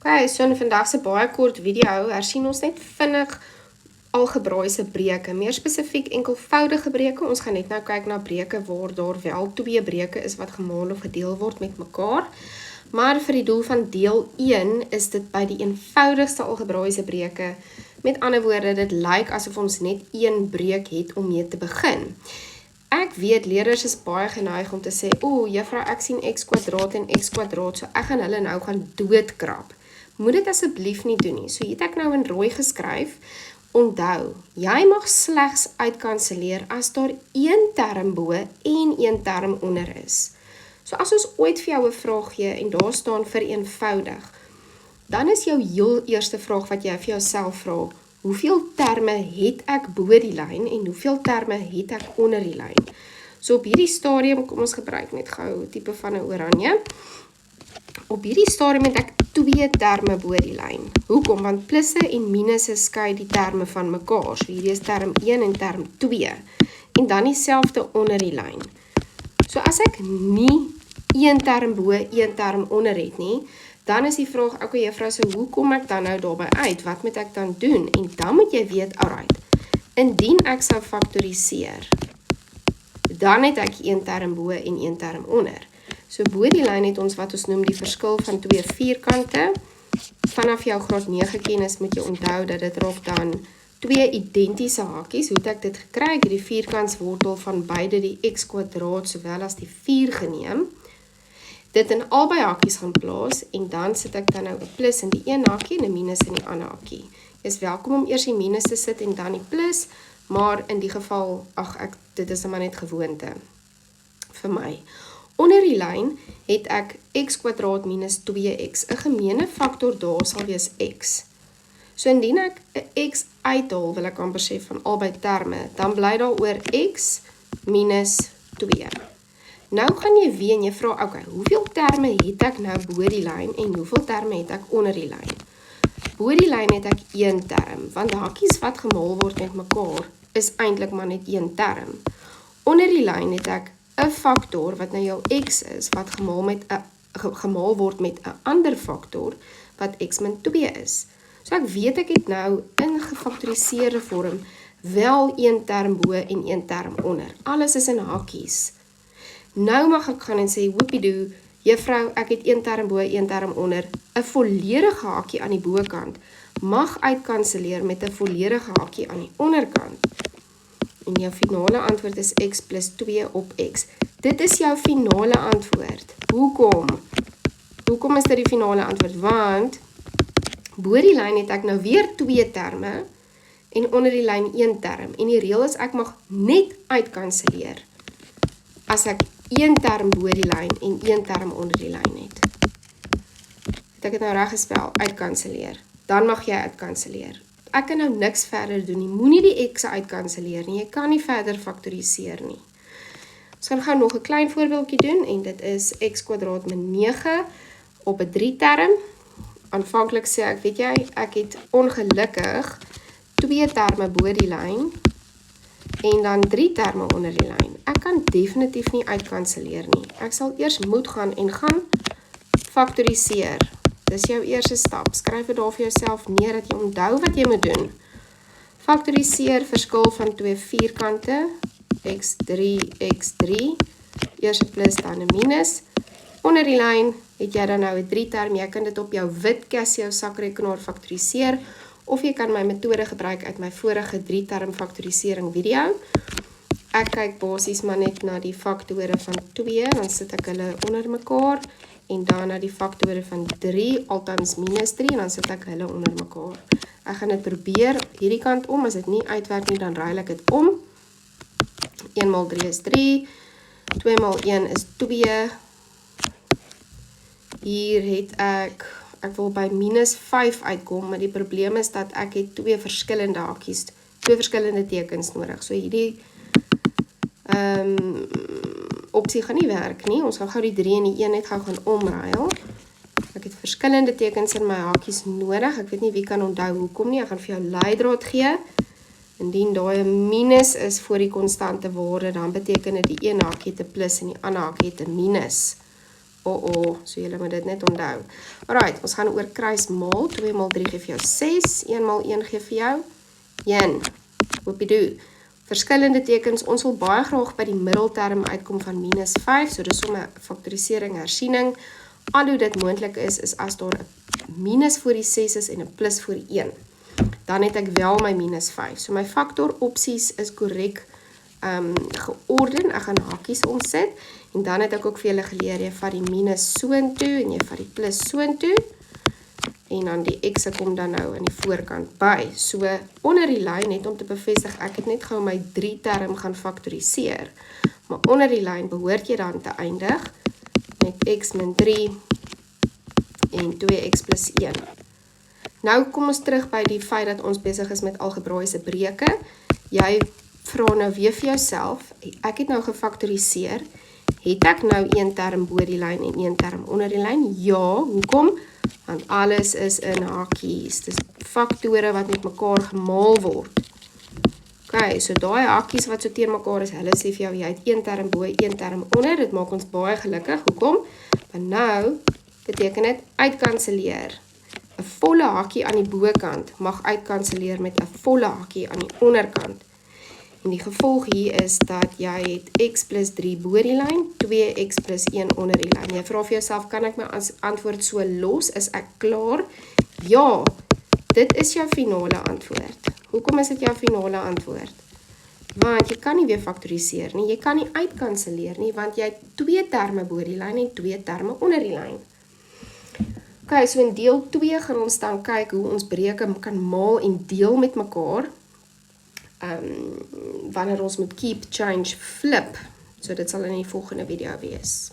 Okay, so in vandag se baie kort video hersien ons net vinnig algebraïese breuke, meer spesifiek enkelvoudige breuke. Ons gaan net nou kyk na breuke waar daar wel twee breuke is wat gemaal of gedeel word met mekaar. Maar vir die doel van deel 1 is dit by die eenvoudigste algebraïese breuke. Met ander woorde, dit lyk asof ons net een breuk het om mee te begin. Ek weet, leerders is baie geneig om te sê, juffrou, ek sien x² en x², so ek gaan hulle nou gaan doodkrap. Moet dit asseblief nie doen nie. So het ek nou in rooi geskryf. Onthou, jy mag slegs uitkanseleer as daar een term bo en een term onder is. So as ons ooit vir jou 'n vraag gee en daar staan vereenvoudig, dan is jou heel eerste vraag wat jy vir jouself vra, hoeveel terme het ek bo die lyn en hoeveel terme het ek onder die lyn? So op hierdie stadium, kom ons gebruik net gou tipe van 'n oranje. Op hierdie stadium het ek 2 terme bo die lyn. Hoekom? Want plusse en minusse skei die terme van mekaar. So hierdie is term 1 en term 2. En dan dieselfde onder die lyn. So as ek nie een term bo, een term onder het nie, dan is die vraag, okay juffrou, so hoe kom ek dan nou daarby uit? Wat moet ek dan doen? En dan moet jy weet, alright, indien ek sou faktoriseer, dan het ek een term bo en een term onder. So bo die lyn het ons wat ons noem die verskil van 2 vierkante. Vanaf jou graad 9 kennis moet jy onthou dat dit raak dan 2 identiese hakies. Hoe het ek dit gekry? Ek het die vierkantswortel van beide die x² sowel as die 4 geneem. Dit in albei hakies gaan plaas en dan sit ek dan nou 'n plus in die een hakie en 'n minus in die ander hakie. Jy is welkom om eers die minus te sit en dan die plus, maar in die geval, dit is maar net gewoonte vir my. Onder die lyn het ek x² minus 2x. 'n Gemeene faktor daar sal wees x. So indien ek 'n x uithaal, wil ek amper sê van albei terme, dan bly daar oor x minus 2. Nou gaan jy weer en jy vra, okay, hoeveel terme het ek nou bo die lyn en hoeveel terme het ek onder die lyn? Bo die lyn het ek een term, want hakies wat gemaal word met mekaar is eintlik maar net een term. Onder die lyn het ek 'n faktor wat nou jou x is, wat gemaal word met 'n ander faktor wat x min 2 is. So ek weet ek het nou in gefaktoriseerde vorm wel een term bo en een term onder. Alles is in hakies. Nou mag ek gaan en sê, whoopiedoe, juffrou, ek het een term bo, een term onder. 'n volledige hakie aan die bokant mag uitkanseleer met 'n volledige hakie aan die onderkant. En jou finale antwoord is x plus 2 op x. Dit is jou finale antwoord. Hoekom? Hoekom is dit die finale antwoord? Want bo die lyn het ek nou weer 2 terme en onder die lyn 1 term. En die reël is ek mag net uitkanseleer as ek 1 term bo die lyn en 1 term onder die lyn het. Het ek het nou reg gespel? Uitkanseleer. Dan mag jy uitkanseleer. Ek kan nou niks verder doen nie. Moenie die x uitkanseleer nie. Jy kan nie verder faktoriseer nie. Ons gaan gou nog 'n klein voorbeeldjie doen en dit is x² min 9 op 'n 3 term. Aanvanklik sê ek, weet jy, ek het ongelukkig 2 terme bo die lyn en dan 3 terme onder die lyn. Ek kan definitief nie uitkanseleer nie. Ek sal eers moet gaan en gaan faktoriseer. Dis jou eerste stap. Skryf dit daar vir jouself neer dat jy onthou wat jy moet doen. Faktoriseer verskil van 2 vierkante, x3, x3, eers 'n plus dan 'n minus. Onder die lyn het jy dan nou 'n 3 term, jy kan dit op jou wit Casio sakrekenaar faktoriseer, of jy kan my metode gebruik uit my vorige 3 term faktorisering video. Ek kyk basies maar net na die faktore van 2, dan sit ek hulle onder mekaar, en dan na die faktore van 3, altans minus 3, en dan sit ek hulle onder mekaar. Ek gaan dit probeer hierdie kant om, as dit nie uitwerk nie, dan ruil ek dit om. 1 maal 3 is 3, 2 maal 1 is 2, hier het ek wil by minus 5 uitkom, maar die probleem is dat ek het 2 verskillende hakies, 2 verskillende tekens nodig, so hierdie opsie gaan nie werk nie. Ons gaan gou die 3 en die 1 net gou gaan omruil. Ek het verskillende tekens in my hakies nodig. Ek weet nie wie kan onthou hoekom nie. Ek gaan vir jou leidraad gee. Indien daai 'n minus is voor die konstante waarde, dan beteken dit die een hakie het 'n plus en die ander hakie het 'n minus so julle moet dit net onthou. Alright, ons gaan oor kruismaal, 2 maal 3 gee vir jou 6, 1 maal 1 gee vir jou 1. Hoopiedoe. Verskillende tekens, ons wil baie graag by die middelterm uitkom van minus 5, so dis om 'n faktorisering hersiening. Al hoe dit moontlik is as daar 'n minus voor die 6 is en 'n plus voor die 1. Dan het ek wel my minus 5. So my factor opsies is korrek georden. Ek gaan hakies omsit en dan het ek ook vir julle geleer, jy vat die minus soontoe en jy vat die plus soontoe en dan die x'e kom dan nou aan die voorkant by. So onder die lyn, net om te bevestig, ek het net gou my 3 term gaan faktoriseer, maar onder die lyn behoort jy dan te eindig met x min 3 en 2x plus 1. Nou kom ons terug by die feit dat ons besig is met algebraiese breuke. Jy vra nou weer vir jouself, ek het nou gefaktoriseer, het ek nou 1 term bo die lyn en 1 term onder die lyn? Ja, hoekom? Want alles is in hakies, dis faktore wat met mekaar gemaal word. Ok, so daai hakies wat so teen mekaar is, hulle sê vir jou, jy het 1 term bo, 1 term onder, dit maak ons baie gelukkig, hoekom? Want nou beteken dit uitkanseleer. 'n volle hakie aan die bokant mag uitkanseleer met 'n volle hakie aan die onderkant. En die gevolg hier is dat jy het x plus 3 bo die lyn, 2x plus 1 onder die lyn. Jy vra vir jouself, kan ek my antwoord so los? Is ek klaar? Ja, dit is jou finale antwoord. Hoekom is dit jou finale antwoord? Want jy kan nie weer faktoriseer nie, jy kan nie uitkanseleer nie, want jy het 2 terme bo die lyn en 2 terme onder die lyn. Ok, so in deel 2 gaan ons dan kyk hoe ons breuke kan maal en deel met mekaar, wanneer ons moet keep, change, flip. So dit sal in die volgende video wees.